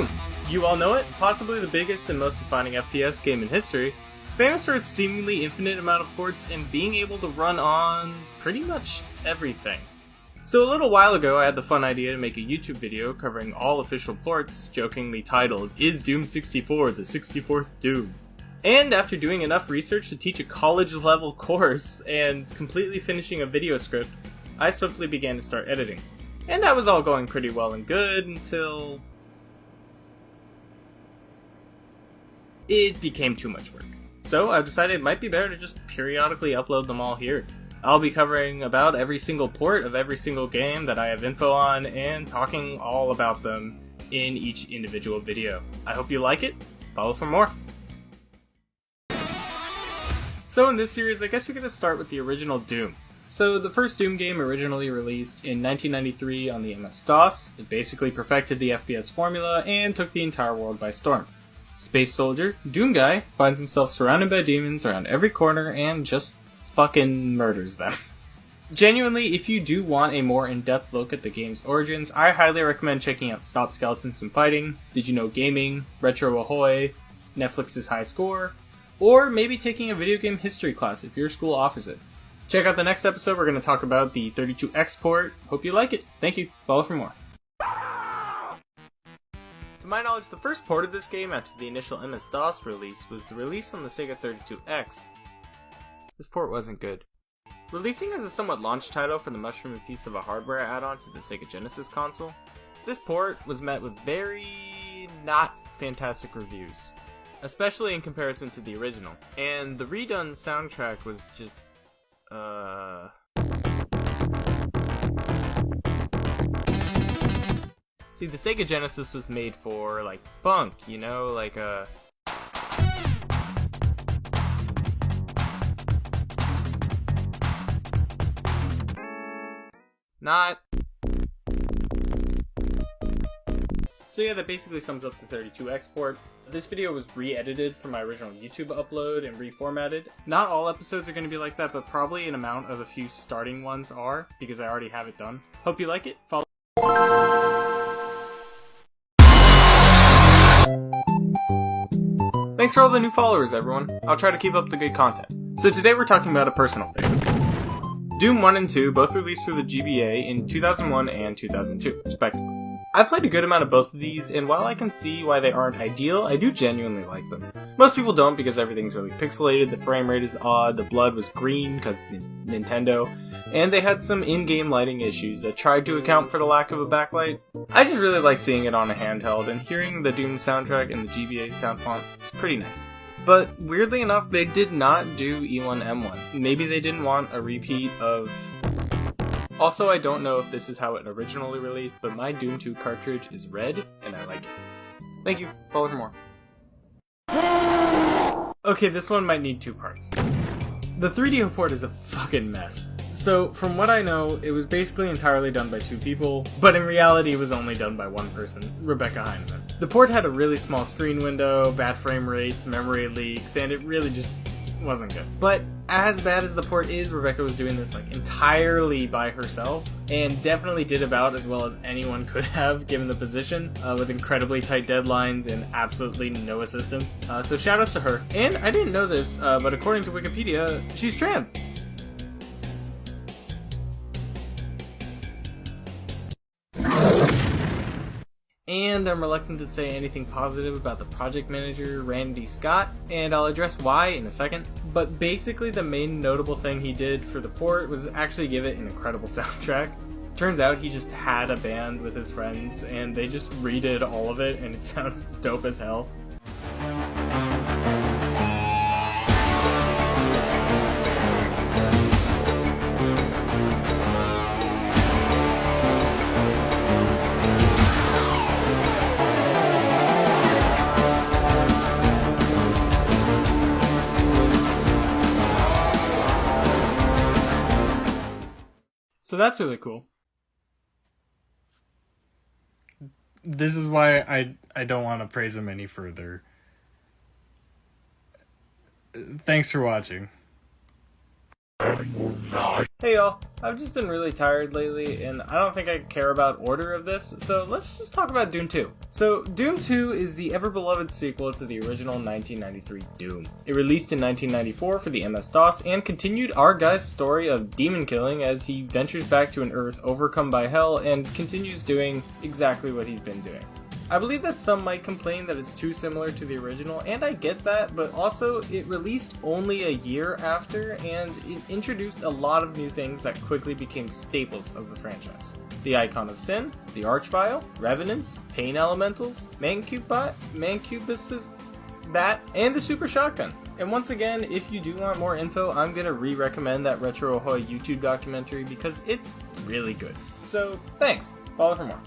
Doom! You all know it, possibly the biggest and most defining FPS game in history, famous for its seemingly infinite amount of ports and being able to run on pretty much everything. So a little while ago I had the fun idea to make a YouTube video covering all official ports, jokingly titled, Is Doom 64 the 64th Doom? And after doing enough research to teach a college-level course and completely finishing a video script, I swiftly began to start editing. And that was all going pretty well and good until it became too much work. So I decided it might be better to just periodically upload them all here. I'll be covering about every single port of every single game that I have info on and talking all about them in each individual video. I hope you like it. Follow for more. So in this series, I guess we're going to start with the original Doom. So the first Doom game originally released in 1993 on the MS-DOS. It basically perfected the FPS formula and took the entire world by storm. Space Soldier, Doom Guy, finds himself surrounded by demons around every corner and just fucking murders them. Genuinely, if you do want a more in-depth look at the game's origins, I highly recommend checking out Stop Skeletons and Fighting, Did You Know Gaming, Retro Ahoy, Netflix's High Score, or maybe taking a video game history class if your school offers it. Check out the next episode, we're going to talk about the 32X port. Hope you like it. Thank you. Follow for more. To my knowledge, the first port of this game after the initial MS-DOS release was the release on the Sega 32X. This port wasn't good. Releasing as a somewhat launch title for the mushroom piece of a hardware add-on to the Sega Genesis console, this port was met with very not fantastic reviews, especially in comparison to the original. And the redone soundtrack was just, See, the Sega Genesis was made for, like, funk, you know, like, not. So yeah, that basically sums up the 32X port. This video was re-edited from my original YouTube upload and reformatted. Not all episodes are going to be like that, but probably an amount of a few starting ones are, because I already have it done. Hope you like it. Follow. Thanks for all the new followers, everyone. I'll try to keep up the good content. So today we're talking about a personal favorite. Doom 1 and 2 both released through the GBA in 2001 and 2002, respectively. I've played a good amount of both of these, and while I can see why they aren't ideal, I do genuinely like them. Most people don't because everything's really pixelated, the frame rate is odd, the blood was green because Nintendo, and they had some in-game lighting issues that tried to account for the lack of a backlight. I just really like seeing it on a handheld, and hearing the Doom soundtrack in the GBA sound font is pretty nice. But weirdly enough, they did not do E1M1. Maybe they didn't want a repeat of... Also, I don't know if this is how it originally released, but my Doom 2 cartridge is red, and I like it. Thank you. Follow for more. Okay, this one might need two parts. The 3DO port is a fucking mess. So, from what I know, it was basically entirely done by two people, but in reality it was only done by one person, Rebecca Heineman. The port had a really small screen window, bad frame rates, memory leaks, and it really just wasn't good. But as bad as the port is, Rebecca was doing this like entirely by herself, and definitely did about as well as anyone could have given the position, with incredibly tight deadlines and absolutely no assistance. So shout outs to her. And I didn't know this, but according to Wikipedia, she's trans. And I'm reluctant to say anything positive about the project manager, Randy Scott, and I'll address why in a second. But basically the main notable thing he did for the port was actually give it an incredible soundtrack. Turns out he just had a band with his friends, and they just redid all of it, and it sounds dope as hell. So that's really cool. This is why I don't want to praise him any further. Thanks for watching. Hey y'all, I've just been really tired lately, and I don't think I care about order of this, so let's just talk about Doom 2. So, Doom 2 is the ever-beloved sequel to the original 1993 Doom. It released in 1994 for the MS-DOS, and continued our guy's story of demon killing as he ventures back to an Earth overcome by hell, and continues doing exactly what he's been doing. I believe that some might complain that it's too similar to the original, and I get that, but also it released only a year after, and it introduced a lot of new things that quickly became staples of the franchise. The Icon of Sin, the Archvile, Revenants, Pain Elementals, Mancubuses, that, and the Super Shotgun. And once again, if you do want more info, I'm gonna re-recommend that Retro Ahoy YouTube documentary because it's really good. So, thanks. Follow for more.